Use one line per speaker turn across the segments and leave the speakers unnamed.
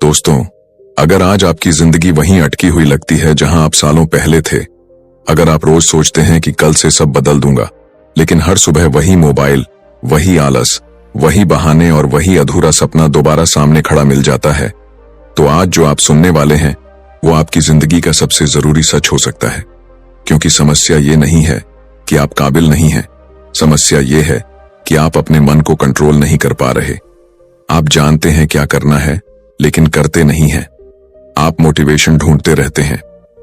दोस्तों, अगर आज आपकी जिंदगी वहीं अटकी हुई लगती है जहां आप सालों पहले थे, अगर आप रोज सोचते हैं कि कल से सब बदल दूंगा, लेकिन हर सुबह वही मोबाइल, वही आलस, वही बहाने और वही अधूरा सपना दोबारा सामने खड़ा मिल जाता है, तो आज जो आप सुनने वाले हैं वो आपकी जिंदगी का सबसे जरूरी सच हो सकता है। क्योंकि समस्या ये नहीं है कि आप काबिल नहीं हैं, समस्या ये है कि आप अपने मन को कंट्रोल नहीं कर पा रहे। आप जानते हैं क्या करना है, लेकिन करते नहीं हैं। आप मोटिवेशन ढूंढते रहते हैं,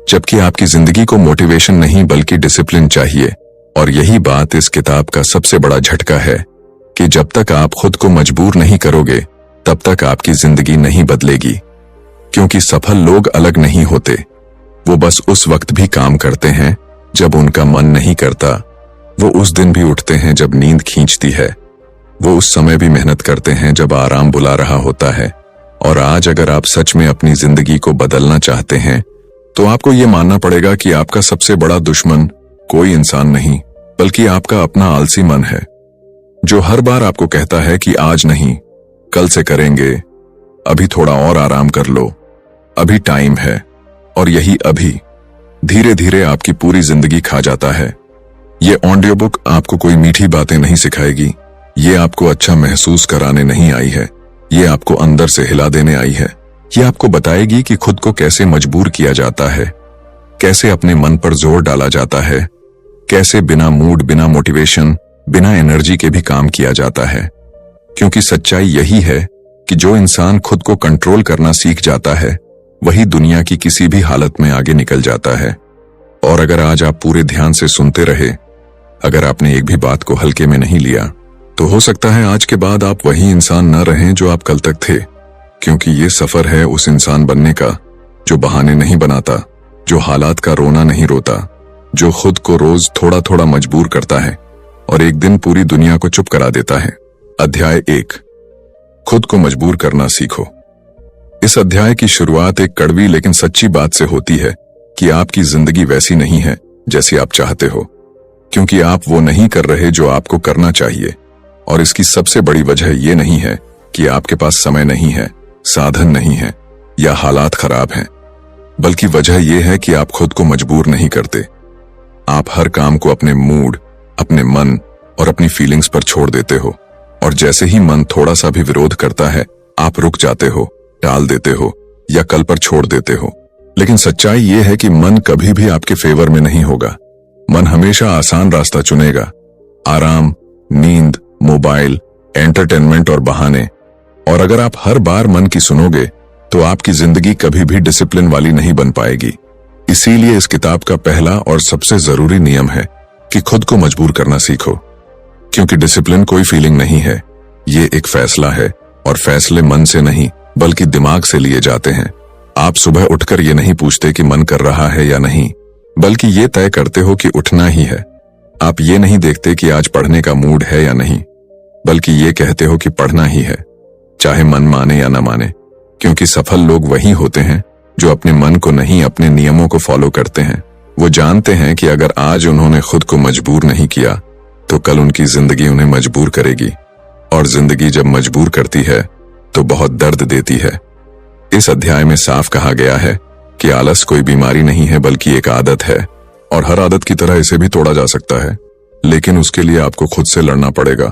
जबकि आपकी जिंदगी को मोटिवेशन नहीं बल्कि डिसिप्लिन चाहिए। और यही बात इस किताब का सबसे बड़ा झटका है कि जब तक आप खुद को मजबूर नहीं करोगे, तब तक आपकी जिंदगी नहीं बदलेगी। क्योंकि सफल लोग अलग नहीं होते, वो बस उस वक्त भी काम करते हैं जब उनका मन नहीं करता। वो उस दिन भी उठते हैं जब नींद खींचती है। वो उस समय भी मेहनत करते हैं जब आराम बुला रहा होता है। और आज अगर आप सच में अपनी जिंदगी को बदलना चाहते हैं, तो आपको ये मानना पड़ेगा कि आपका सबसे बड़ा दुश्मन कोई इंसान नहीं, बल्कि आपका अपना आलसी मन है, जो हर बार आपको कहता है कि आज नहीं, कल से करेंगे, अभी थोड़ा और आराम कर लो, अभी टाइम है। और यही अभी धीरे धीरे आपकी पूरी जिंदगी खा जाता है। ये ऑडियो बुक आपको कोई मीठी बातें नहीं सिखाएगी, ये आपको अच्छा महसूस कराने नहीं आई है, ये आपको अंदर से हिला देने आई है। ये आपको बताएगी कि खुद को कैसे मजबूर किया जाता है, कैसे अपने मन पर जोर डाला जाता है, कैसे बिना मूड, बिना मोटिवेशन, बिना एनर्जी के भी काम किया जाता है। क्योंकि सच्चाई यही है कि जो इंसान खुद को कंट्रोल करना सीख जाता है, वही दुनिया की किसी भी हालत में आगे निकल जाता है। और अगर आज आप पूरे ध्यान से सुनते रहे, अगर आपने एक भी बात को हल्के में नहीं लिया, तो हो सकता है आज के बाद आप वही इंसान न रहें जो आप कल तक थे। क्योंकि ये सफर है उस इंसान बनने का जो बहाने नहीं बनाता, जो हालात का रोना नहीं रोता, जो खुद को रोज थोड़ा थोड़ा मजबूर करता है और एक दिन पूरी दुनिया को चुप करा देता है। अध्याय 1, खुद को मजबूर करना सीखो। इस अध्याय की शुरुआत एक कड़वी लेकिन सच्ची बात से होती है कि आपकी जिंदगी वैसी नहीं है जैसी आप चाहते हो, क्योंकि आप वो नहीं कर रहे जो आपको करना चाहिए। और इसकी सबसे बड़ी वजह ये नहीं है कि आपके पास समय नहीं है, साधन नहीं है या हालात खराब हैं, बल्कि वजह यह है कि आप खुद को मजबूर नहीं करते। आप हर काम को अपने मूड, अपने मन और अपनी फीलिंग्स पर छोड़ देते हो। और जैसे ही मन थोड़ा सा भी विरोध करता है, आप रुक जाते हो, टाल देते हो या कल पर छोड़ देते हो। लेकिन सच्चाई ये है कि मन कभी भी आपके फेवर में नहीं होगा। मन हमेशा आसान रास्ता चुनेगा, आराम, नींद, मोबाइल, एंटरटेनमेंट और बहाने। और अगर आप हर बार मन की सुनोगे, तो आपकी जिंदगी कभी भी डिसिप्लिन वाली नहीं बन पाएगी। इसीलिए इस किताब का पहला और सबसे जरूरी नियम है कि खुद को मजबूर करना सीखो। क्योंकि डिसिप्लिन कोई फीलिंग नहीं है, ये एक फैसला है। और फैसले मन से नहीं बल्कि दिमाग से लिए जाते हैं। आप सुबह उठकर ये नहीं पूछते कि मन कर रहा है या नहीं, बल्कि ये तय करते हो कि उठना ही है। आप ये नहीं देखते कि आज पढ़ने का मूड है या नहीं, बल्कि ये कहते हो कि पढ़ना ही है, चाहे मन माने या न माने। क्योंकि सफल लोग वही होते हैं जो अपने मन को नहीं, अपने नियमों को फॉलो करते हैं। वो जानते हैं कि अगर आज उन्होंने खुद को मजबूर नहीं किया, तो कल उनकी जिंदगी उन्हें मजबूर करेगी। और जिंदगी जब मजबूर करती है तो बहुत दर्द देती है। इस अध्याय में साफ कहा गया है कि आलस कोई बीमारी नहीं है, बल्कि एक आदत है। और हर आदत की तरह इसे भी तोड़ा जा सकता है, लेकिन उसके लिए आपको खुद से लड़ना पड़ेगा।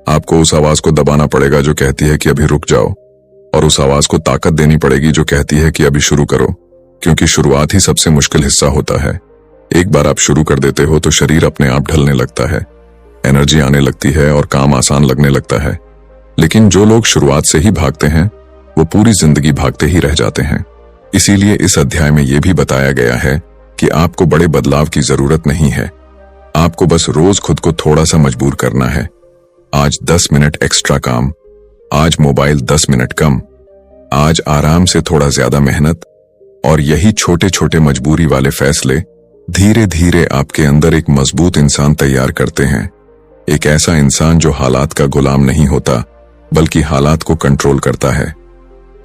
आपको उस आवाज को दबाना पड़ेगा जो कहती है कि अभी रुक जाओ, और उस आवाज को ताकत देनी पड़ेगी जो कहती है कि अभी शुरू करो। क्योंकि शुरुआत ही सबसे मुश्किल हिस्सा होता है। एक बार आप शुरू कर देते हो तो शरीर अपने आप ढलने लगता है, एनर्जी आने लगती है और काम आसान लगने लगता है। लेकिन जो लोग शुरुआत से ही भागते हैं, वो पूरी जिंदगी भागते ही रह जाते हैं। इसीलिए इस अध्याय में यह भी बताया गया है कि आपको बड़े बदलाव की जरूरत नहीं है, आपको बस रोज खुद को थोड़ा सा मजबूर करना है। आज 10 मिनट एक्स्ट्रा काम, आज मोबाइल 10 मिनट कम, आज आराम से थोड़ा ज्यादा मेहनत। और यही छोटे छोटे मजबूरी वाले फैसले धीरे धीरे आपके अंदर एक मजबूत इंसान तैयार करते हैं। एक ऐसा इंसान जो हालात का गुलाम नहीं होता, बल्कि हालात को कंट्रोल करता है।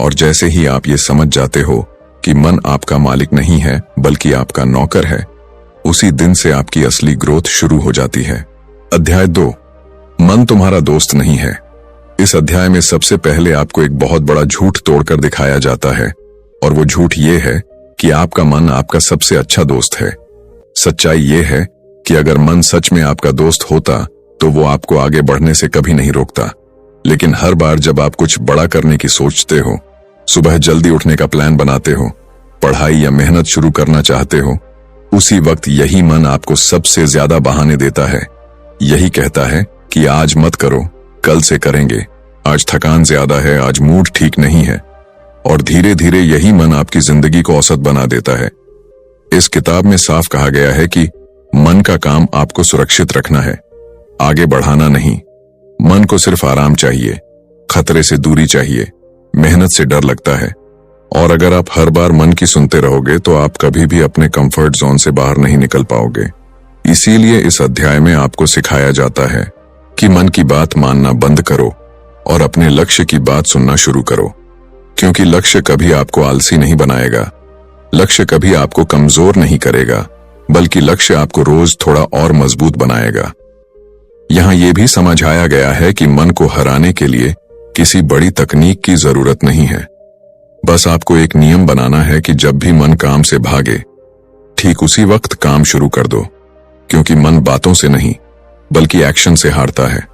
और जैसे ही आप ये समझ जाते हो कि मन आपका मालिक नहीं है बल्कि आपका नौकर है, उसी दिन से आपकी असली ग्रोथ शुरू हो जाती है। अध्याय 2, मन तुम्हारा दोस्त नहीं है। इस अध्याय में सबसे पहले आपको एक बहुत बड़ा झूठ तोड़कर दिखाया जाता है, और वो झूठ ये है कि आपका मन आपका सबसे अच्छा दोस्त है। सच्चाई ये है कि अगर मन सच में आपका दोस्त होता तो वो आपको आगे बढ़ने से कभी नहीं रोकता। लेकिन हर बार जब आप कुछ बड़ा करने की सोचते हो, सुबह जल्दी उठने का प्लान बनाते हो, पढ़ाई या मेहनत शुरू करना चाहते हो, उसी वक्त यही मन आपको सबसे ज्यादा बहाने देता है। यही कहता है कि आज मत करो, कल से करेंगे, आज थकान ज्यादा है, आज मूड ठीक नहीं है। और धीरे धीरे यही मन आपकी जिंदगी को औसत बना देता है। इस किताब में साफ कहा गया है कि मन का काम आपको सुरक्षित रखना है, आगे बढ़ाना नहीं। मन को सिर्फ आराम चाहिए, खतरे से दूरी चाहिए, मेहनत से डर लगता है। और अगर आप हर बार मन की सुनते रहोगे तो आप कभी भी अपने कंफर्ट जोन से बाहर नहीं निकल पाओगे। इसीलिए इस अध्याय में आपको सिखाया जाता है कि मन की बात मानना बंद करो और अपने लक्ष्य की बात सुनना शुरू करो। क्योंकि लक्ष्य कभी आपको आलसी नहीं बनाएगा, लक्ष्य कभी आपको कमजोर नहीं करेगा, बल्कि लक्ष्य आपको रोज थोड़ा और मजबूत बनाएगा। यहाँ ये भी समझाया गया है कि मन को हराने के लिए किसी बड़ी तकनीक की जरूरत नहीं है। बस आपको एक नियम बनाना है कि जब भी मन काम से भागे, ठीक उसी वक्त काम शुरू कर दो। क्योंकि मन बातों से नहीं बल्कि एक्शन से हारता है।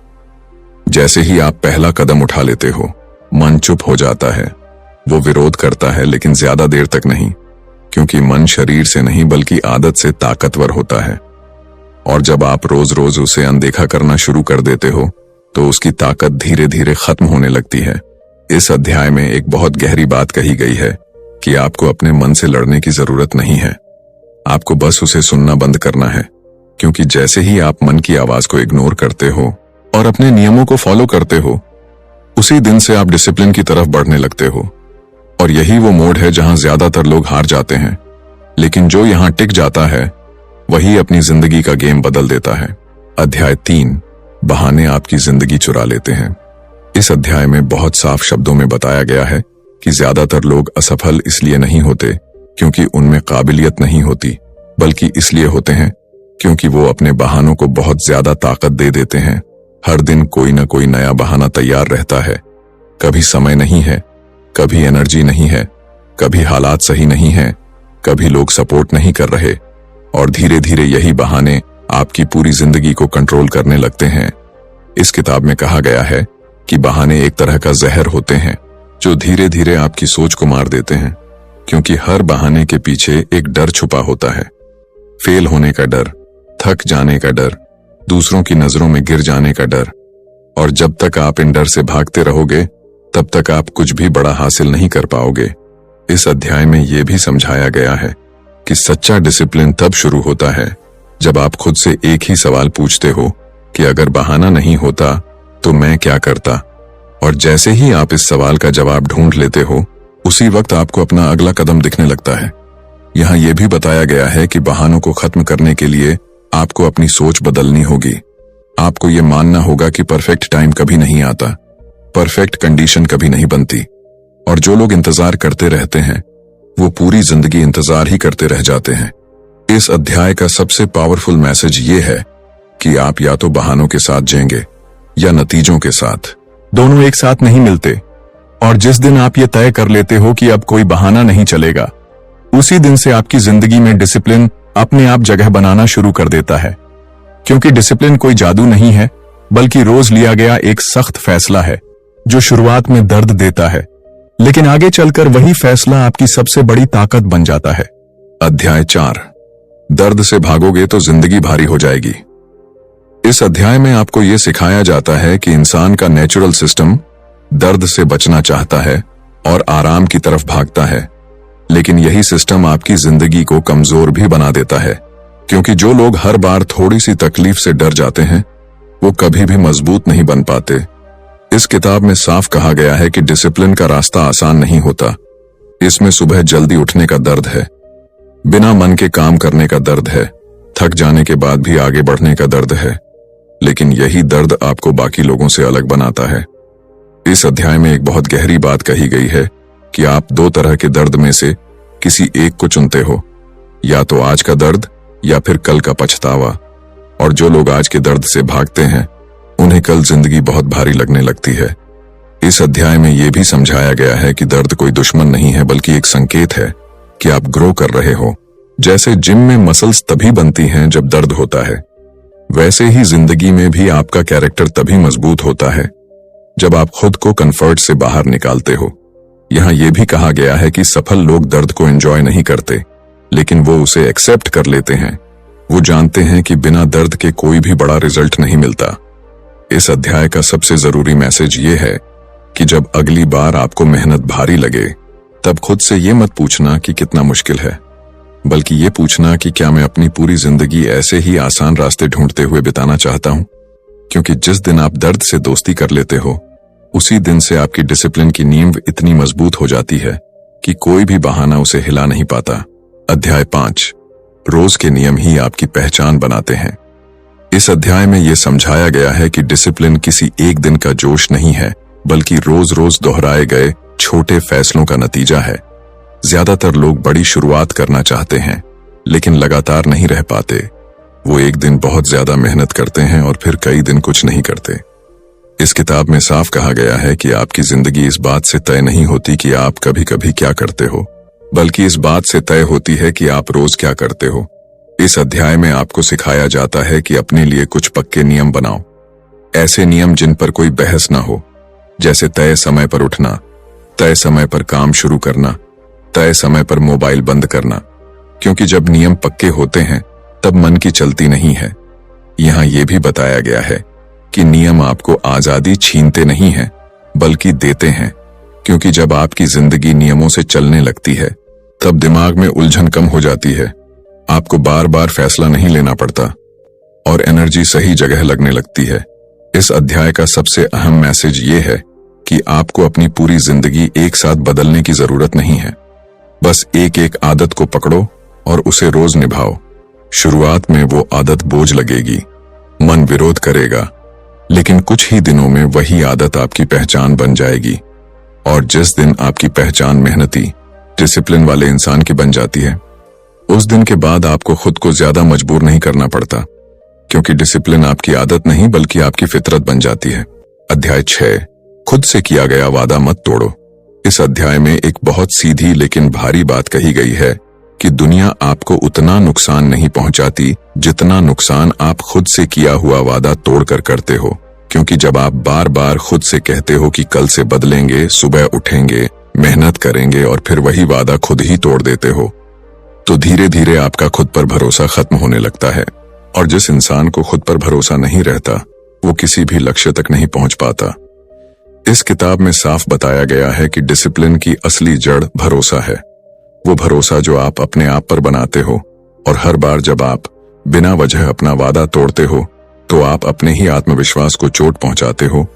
जैसे ही आप पहला कदम उठा लेते हो, मन चुप हो जाता है। वो विरोध करता है, लेकिन ज्यादा देर तक नहीं, क्योंकि मन शरीर से नहीं बल्कि आदत से ताकतवर होता है। और जब आप रोज रोज उसे अनदेखा करना शुरू कर देते हो तो उसकी ताकत धीरे धीरे खत्म होने लगती है। इस अध्याय में एक बहुत गहरी बात कही गई है कि आपको अपने मन से लड़ने की जरूरत नहीं है, आपको बस उसे सुनना बंद करना है। क्योंकि जैसे ही आप मन की आवाज को इग्नोर करते हो और अपने नियमों को फॉलो करते हो, उसी दिन से आप डिसिप्लिन की तरफ बढ़ने लगते हो। और यही वो मोड़ है जहां ज्यादातर लोग हार जाते हैं, लेकिन जो यहां टिक जाता है वही अपनी जिंदगी का गेम बदल देता है। अध्याय 3, बहाने आपकी जिंदगी चुरा लेते हैं। इस अध्याय में बहुत साफ शब्दों में बताया गया है कि ज्यादातर लोग असफल इसलिए नहीं होते क्योंकि उनमें काबिलियत नहीं होती, बल्कि इसलिए होते हैं क्योंकि वो अपने बहानों को बहुत ज्यादा ताकत दे देते हैं। हर दिन कोई ना कोई नया बहाना तैयार रहता है। कभी समय नहीं है, कभी एनर्जी नहीं है, कभी हालात सही नहीं है, कभी लोग सपोर्ट नहीं कर रहे। और धीरे धीरे यही बहाने आपकी पूरी जिंदगी को कंट्रोल करने लगते हैं। इस किताब में कहा गया है कि बहाने एक तरह का जहर होते हैं जो धीरे धीरे आपकी सोच को मार देते हैं। क्योंकि हर बहाने के पीछे एक डर छुपा होता है, फेल होने का डर, थक जाने का डर, दूसरों की नजरों में गिर जाने का डर। और जब तक आप इन डर से भागते रहोगे तब तक आप कुछ भी बड़ा हासिल नहीं कर पाओगे। इस अध्याय में यह भी समझाया गया है कि सच्चा डिसिप्लिन तब शुरू होता है जब आप खुद से एक ही सवाल पूछते हो कि अगर बहाना नहीं होता तो मैं क्या करता। और जैसे ही आप इस सवाल का जवाब ढूंढ लेते हो, उसी वक्त आपको अपना अगला कदम दिखने लगता है। यहाँ यह भी बताया गया है कि बहानों को खत्म करने के लिए आपको अपनी सोच बदलनी होगी। आपको ये मानना होगा कि परफेक्ट टाइम कभी नहीं आता, परफेक्ट कंडीशन कभी नहीं बनती। और जो लोग इंतजार करते रहते हैं वो पूरी जिंदगी इंतजार ही करते रह जाते हैं। इस अध्याय का सबसे पावरफुल मैसेज ये है कि आप या तो बहानों के साथ जिएंगे या नतीजों के साथ। दोनों एक साथ नहीं मिलते। और जिस दिन आप ये तय कर लेते हो कि अब कोई बहाना नहीं चलेगा, उसी दिन से आपकी जिंदगी में डिसिप्लिन अपने आप जगह बनाना शुरू कर देता है। क्योंकि डिसिप्लिन कोई जादू नहीं है, बल्कि रोज लिया गया एक सख्त फैसला है जो शुरुआत में दर्द देता है, लेकिन आगे चलकर वही फैसला आपकी सबसे बड़ी ताकत बन जाता है। अध्याय 4, दर्द से भागोगे तो जिंदगी भारी हो जाएगी। इस अध्याय में आपको यह सिखाया जाता है कि इंसान का नेचुरल सिस्टम दर्द से बचना चाहता है और आराम की तरफ भागता है, लेकिन यही सिस्टम आपकी जिंदगी को कमजोर भी बना देता है। क्योंकि जो लोग हर बार थोड़ी सी तकलीफ से डर जाते हैं वो कभी भी मजबूत नहीं बन पाते। इस किताब में साफ कहा गया है कि डिसिप्लिन का रास्ता आसान नहीं होता। इसमें सुबह जल्दी उठने का दर्द है, बिना मन के काम करने का दर्द है, थक जाने के बाद भी आगे बढ़ने का दर्द है। लेकिन यही दर्द आपको बाकी लोगों से अलग बनाता है। इस अध्याय में एक बहुत गहरी बात कही गई है कि आप 2 तरह के दर्द में से किसी एक को चुनते हो, या तो आज का दर्द या फिर कल का पछतावा। और जो लोग आज के दर्द से भागते हैं उन्हें कल जिंदगी बहुत भारी लगने लगती है। इस अध्याय में यह भी समझाया गया है कि दर्द कोई दुश्मन नहीं है बल्कि एक संकेत है कि आप ग्रो कर रहे हो। जैसे जिम में मसल्स तभी बनती हैं जब दर्द होता है, वैसे ही जिंदगी में भी आपका कैरेक्टर तभी मजबूत होता है जब आप खुद को कंफर्ट से बाहर निकालते हो। यहाँ यह भी कहा गया है कि सफल लोग दर्द को एंजॉय नहीं करते, लेकिन वो उसे एक्सेप्ट कर लेते हैं। वो जानते हैं कि बिना दर्द के कोई भी बड़ा रिजल्ट नहीं मिलता। इस अध्याय का सबसे जरूरी मैसेज ये है कि जब अगली बार आपको मेहनत भारी लगे, तब खुद से ये मत पूछना कि कितना मुश्किल है, बल्कि ये पूछना कि क्या मैं अपनी पूरी जिंदगी ऐसे ही आसान रास्ते ढूंढते हुए बिताना चाहता हूं। क्योंकि जिस दिन आप दर्द से दोस्ती कर लेते हो, उसी दिन से आपकी डिसिप्लिन की नींव इतनी मजबूत हो जाती है कि कोई भी बहाना उसे हिला नहीं पाता। अध्याय 5, रोज के नियम ही आपकी पहचान बनाते हैं। इस अध्याय में यह समझाया गया है कि डिसिप्लिन किसी एक दिन का जोश नहीं है, बल्कि रोज रोज दोहराए गए छोटे फैसलों का नतीजा है। ज्यादातर लोग बड़ी शुरुआत करना चाहते हैं, लेकिन लगातार नहीं रह पाते। वो एक दिन बहुत ज्यादा मेहनत करते हैं और फिर कई दिन कुछ नहीं करते। इस किताब में साफ कहा गया है कि आपकी जिंदगी इस बात से तय नहीं होती कि आप कभी कभी क्या करते हो, बल्कि इस बात से तय होती है कि आप रोज क्या करते हो। इस अध्याय में आपको सिखाया जाता है कि अपने लिए कुछ पक्के नियम बनाओ, ऐसे नियम जिन पर कोई बहस ना हो, जैसे तय समय पर उठना, तय समय पर काम शुरू करना, तय समय पर मोबाइल बंद करना। क्योंकि जब नियम पक्के होते हैं तब मन की चलती नहीं है। यहाँ यह भी बताया गया है कि नियम आपको आजादी छीनते नहीं हैं, बल्कि देते हैं। क्योंकि जब आपकी जिंदगी नियमों से चलने लगती है, तब दिमाग में उलझन कम हो जाती है। आपको बार बार फैसला नहीं लेना पड़ता और एनर्जी सही जगह लगने लगती है। इस अध्याय का सबसे अहम मैसेज ये है कि आपको अपनी पूरी जिंदगी एक साथ बदलने की जरूरत नहीं है। बस एक एक आदत को पकड़ो और उसे रोज निभाओ। शुरुआत में वो आदत बोझ लगेगी, मन विरोध करेगा, लेकिन कुछ ही दिनों में वही आदत आपकी पहचान बन जाएगी। और जिस दिन आपकी पहचान मेहनती, डिसिप्लिन वाले इंसान की बन जाती है, उस दिन के बाद आपको खुद को ज्यादा मजबूर नहीं करना पड़ता, क्योंकि डिसिप्लिन आपकी आदत नहीं बल्कि आपकी फितरत बन जाती है। अध्याय 6, खुद से किया गया वादा मत तोड़ो। इस अध्याय में एक बहुत सीधी लेकिन भारी बात कही गई है कि दुनिया आपको उतना नुकसान नहीं पहुंचाती जितना नुकसान आप खुद से किया हुआ वादा तोड़कर करते हो। क्योंकि जब आप बार बार खुद से कहते हो कि कल से बदलेंगे, सुबह उठेंगे, मेहनत करेंगे और फिर वही वादा खुद ही तोड़ देते हो, तो धीरे धीरे आपका खुद पर भरोसा खत्म होने लगता है। और जिस इंसान को खुद पर भरोसा नहीं रहता, वो किसी भी लक्ष्य तक नहीं पहुंच पाता। इस किताब में साफ बताया गया है कि डिसिप्लिन की असली जड़ भरोसा है। वो भरोसा जो आप अपने आप पर बनाते हो, और हर बार जब आप बिना वजह अपना वादा तोड़ते हो तो आप अपने ही आत्मविश्वास को चोट पहुंचाते हो।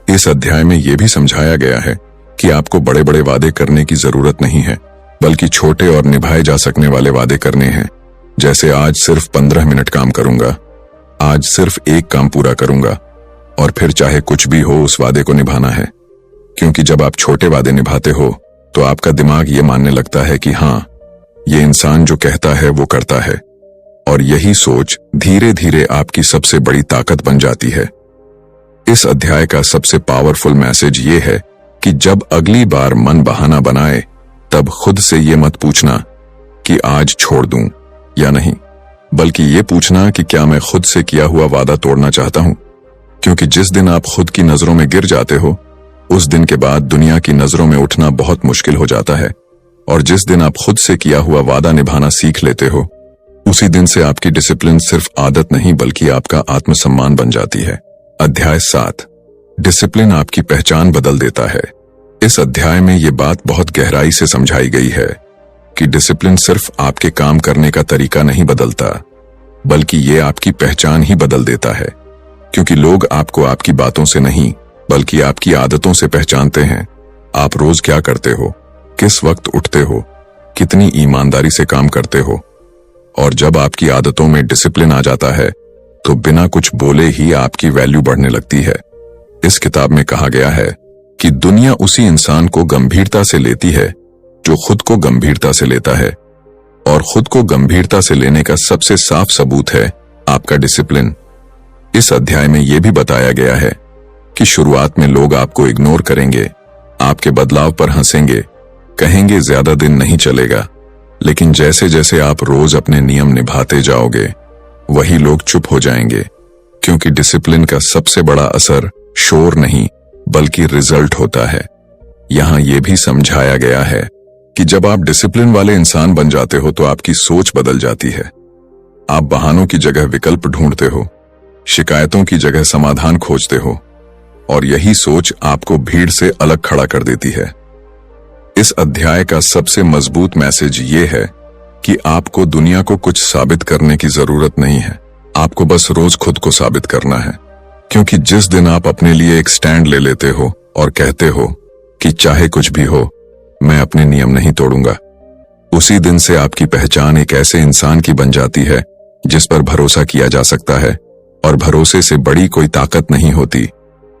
इस अध्याय में यह भी समझाया गया है कि आपको बड़े बड़े वादे करने की जरूरत नहीं है, बल्कि छोटे और निभाए जा सकने वाले वादे करने हैं। जैसे आज सिर्फ 15 मिनट काम करूंगा, आज सिर्फ एक काम पूरा करूंगा, और फिर चाहे कुछ भी हो उस वादे को निभाना है। क्योंकि जब आप छोटे वादे निभाते हो तो आपका दिमाग ये मानने लगता है कि हाँ, ये इंसान जो कहता है वो करता है, और यही सोच धीरे धीरे आपकी सबसे बड़ी ताकत बन जाती है। इस अध्याय का सबसे पावरफुल मैसेज ये है कि जब अगली बार मन बहाना बनाए, तब खुद से ये मत पूछना कि आज छोड़ दूं या नहीं, बल्कि ये पूछना कि क्या मैं खुद से किया हुआ वादा तोड़ना चाहता हूं। क्योंकि जिस दिन आप खुद की नजरों में गिर जाते हो, उस दिन के बाद दुनिया की नजरों में उठना बहुत मुश्किल हो जाता है। और जिस दिन आप खुद से किया हुआ वादा निभाना सीख लेते हो, उसी दिन से आपकी डिसिप्लिन सिर्फ आदत नहीं बल्कि आपका आत्मसम्मान बन जाती है। अध्याय 7, डिसिप्लिन आपकी पहचान बदल देता है। इस अध्याय में ये बात बहुत गहराई से समझाई गई है कि डिसिप्लिन सिर्फ आपके काम करने का तरीका नहीं बदलता, बल्कि ये आपकी पहचान ही बदल देता है। क्योंकि लोग आपको आपकी बातों से नहीं बल्कि आपकी आदतों से पहचानते हैं। आप रोज क्या करते हो, किस वक्त उठते हो, कितनी ईमानदारी से काम करते हो। और जब आपकी आदतों में डिसिप्लिन आ जाता है तो बिना कुछ बोले ही आपकी वैल्यू बढ़ने लगती है। इस किताब में कहा गया है कि दुनिया उसी इंसान को गंभीरता से लेती है जो खुद को गंभीरता से लेता है, और खुद को गंभीरता से लेने का सबसे साफ सबूत है आपका डिसिप्लिन। इस अध्याय में यह भी बताया गया है कि शुरुआत में लोग आपको इग्नोर करेंगे, आपके बदलाव पर हंसेंगे, कहेंगे ज्यादा दिन नहीं चलेगा। लेकिन जैसे जैसे आप रोज अपने नियम निभाते जाओगे, वही लोग चुप हो जाएंगे, क्योंकि डिसिप्लिन का सबसे बड़ा असर शोर नहीं बल्कि रिजल्ट होता है। यहां यह भी समझाया गया है कि जब आप डिसिप्लिन वाले इंसान बन जाते हो तो आपकी सोच बदल जाती है। आप बहानों की जगह विकल्प ढूंढते हो, शिकायतों की जगह समाधान खोजते हो, और यही सोच आपको भीड़ से अलग खड़ा कर देती है। इस अध्याय का सबसे मजबूत मैसेज ये है कि आपको दुनिया को कुछ साबित करने की जरूरत नहीं है, आपको बस रोज खुद को साबित करना है। क्योंकि जिस दिन आप अपने लिए एक स्टैंड ले लेते हो और कहते हो कि चाहे कुछ भी हो, मैं अपने नियम नहीं तोड़ूंगा, उसी दिन से आपकी पहचान एक ऐसे इंसान की बन जाती है जिस पर भरोसा किया जा सकता है। और भरोसे से बड़ी कोई ताकत नहीं होती,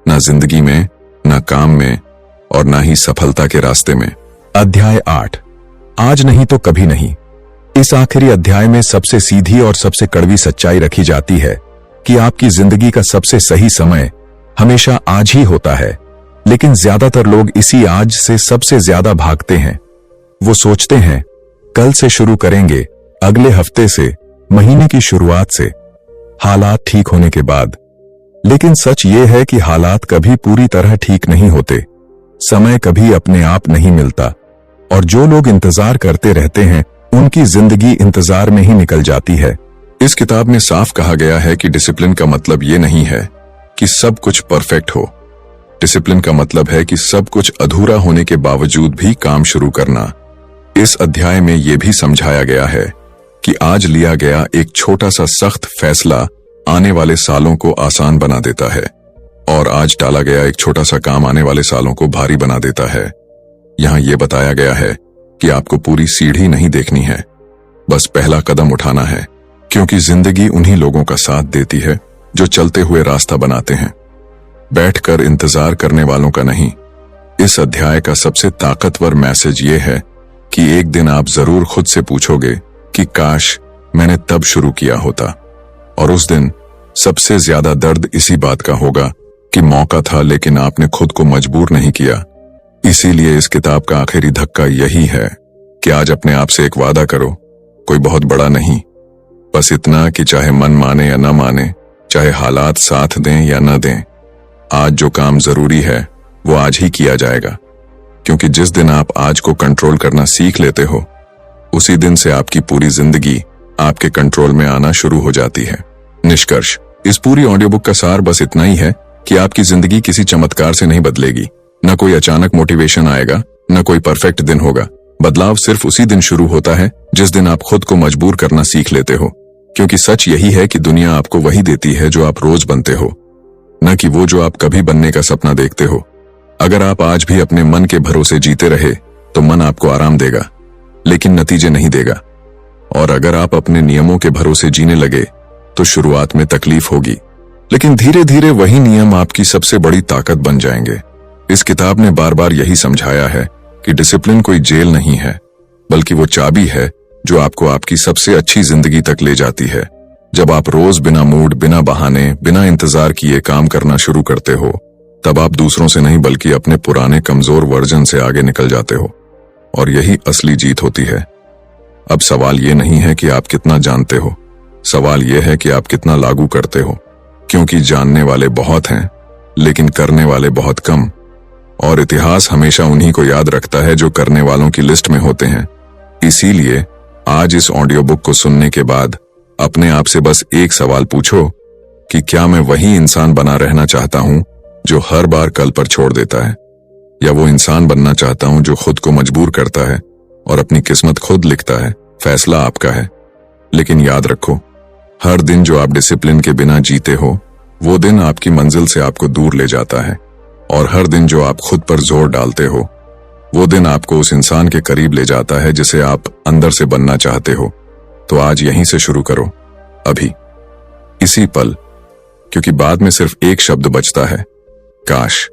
ना जिंदगी में, ना काम में, और ना ही सफलता के रास्ते में।
अध्याय 8, आज नहीं तो कभी नहीं। इस आखिरी अध्याय में सबसे सीधी और सबसे कड़वी सच्चाई रखी जाती है कि आपकी जिंदगी का सबसे सही समय हमेशा आज ही होता है। लेकिन ज्यादातर लोग इसी आज से सबसे ज्यादा भागते हैं। वो सोचते हैं कल से शुरू करेंगे, अगले हफ्ते से, महीने की शुरुआत से, हालात ठीक होने के बाद। लेकिन सच ये है कि हालात कभी पूरी तरह ठीक नहीं होते, समय कभी अपने आप नहीं मिलता, और जो लोग इंतजार करते रहते हैं उनकी जिंदगी इंतजार में ही निकल जाती है।
इस किताब में साफ कहा गया है कि डिसिप्लिन का मतलब ये नहीं है कि सब कुछ परफेक्ट हो। डिसिप्लिन का मतलब है कि सब कुछ अधूरा होने के बावजूद भी काम शुरू करना। इस अध्याय में यह भी समझाया गया है कि आज लिया गया एक छोटा सा सख्त फैसला आने वाले सालों को आसान बना देता है, और आज टाला गया एक छोटा सा काम आने वाले सालों को भारी बना देता है। यहां यह बताया गया है कि आपको पूरी सीढ़ी नहीं देखनी है, बस पहला कदम उठाना है, क्योंकि जिंदगी उन्हीं लोगों का साथ देती है जो चलते हुए रास्ता बनाते हैं, बैठकर इंतजार करने वालों का नहीं। इस अध्याय का सबसे ताकतवर मैसेज ये है कि एक दिन आप जरूर खुद से पूछोगे कि काश मैंने तब शुरू किया होता, और उस दिन सबसे ज्यादा दर्द इसी बात का होगा कि मौका था लेकिन आपने खुद को मजबूर नहीं किया। इसीलिए इस किताब का आखिरी धक्का यही है कि आज अपने आप से एक वादा करो, कोई बहुत बड़ा नहीं, बस इतना कि चाहे मन माने या न माने, चाहे हालात साथ दें या न दें, आज जो काम जरूरी है वो आज ही किया जाएगा। क्योंकि जिस दिन आप आज को कंट्रोल करना सीख लेते हो, उसी दिन से आपकी पूरी जिंदगी आपके कंट्रोल में आना शुरू हो जाती है। निष्कर्ष, इस पूरी ऑडियो बुक का सार बस इतना ही है कि आपकी जिंदगी किसी चमत्कार से नहीं बदलेगी, न कोई अचानक मोटिवेशन आएगा, न कोई परफेक्ट दिन होगा। बदलाव सिर्फ उसी दिन शुरू होता है जिस दिन आप खुद को मजबूर करना सीख लेते हो। क्योंकि सच यही है कि दुनिया आपको वही देती है जो आप रोज बनते हो, न कि वो जो आप कभी बनने का सपना देखते हो। अगर आप आज भी अपने मन के भरोसे जीते रहे तो मन आपको आराम देगा, लेकिन नतीजे नहीं देगा। और अगर आप अपने नियमों के भरोसे जीने लगे तो शुरुआत में तकलीफ होगी, लेकिन धीरे धीरे वही नियम आपकी सबसे बड़ी ताकत बन जाएंगे। इस किताब ने बार बार यही समझाया है कि डिसिप्लिन कोई जेल नहीं है, बल्कि वो चाबी है जो आपको आपकी सबसे अच्छी जिंदगी तक ले जाती है। जब आप रोज बिना मूड, बिना बहाने, बिना इंतजार किए काम करना शुरू करते हो, तब आप दूसरों से नहीं बल्कि अपने पुराने कमजोर वर्जन से आगे निकल जाते हो, और यही असली जीत होती है। अब सवाल ये नहीं है कि आप कितना जानते हो, सवाल यह है कि आप कितना लागू करते हो। क्योंकि जानने वाले बहुत हैं, लेकिन करने वाले बहुत कम, और इतिहास हमेशा उन्हीं को याद रखता है जो करने वालों की लिस्ट में होते हैं। इसीलिए आज इस ऑडियो बुक को सुनने के बाद अपने आप से बस एक सवाल पूछो कि क्या मैं वही इंसान बना रहना चाहता हूं जो हर बार कल पर छोड़ देता है, या वो इंसान बनना चाहता हूं जो खुद को मजबूर करता है और अपनी किस्मत खुद लिखता है। फैसला आपका है, लेकिन याद रखो, हर दिन जो आप डिसिप्लिन के बिना जीते हो, वो दिन आपकी मंजिल से आपको दूर ले जाता है, और हर दिन जो आप खुद पर जोर डालते हो, वो दिन आपको उस इंसान के करीब ले जाता है जिसे आप अंदर से बनना चाहते हो। तो आज यहीं से शुरू करो, अभी, इसी पल, क्योंकि बाद में सिर्फ एक शब्द बचता है, काश।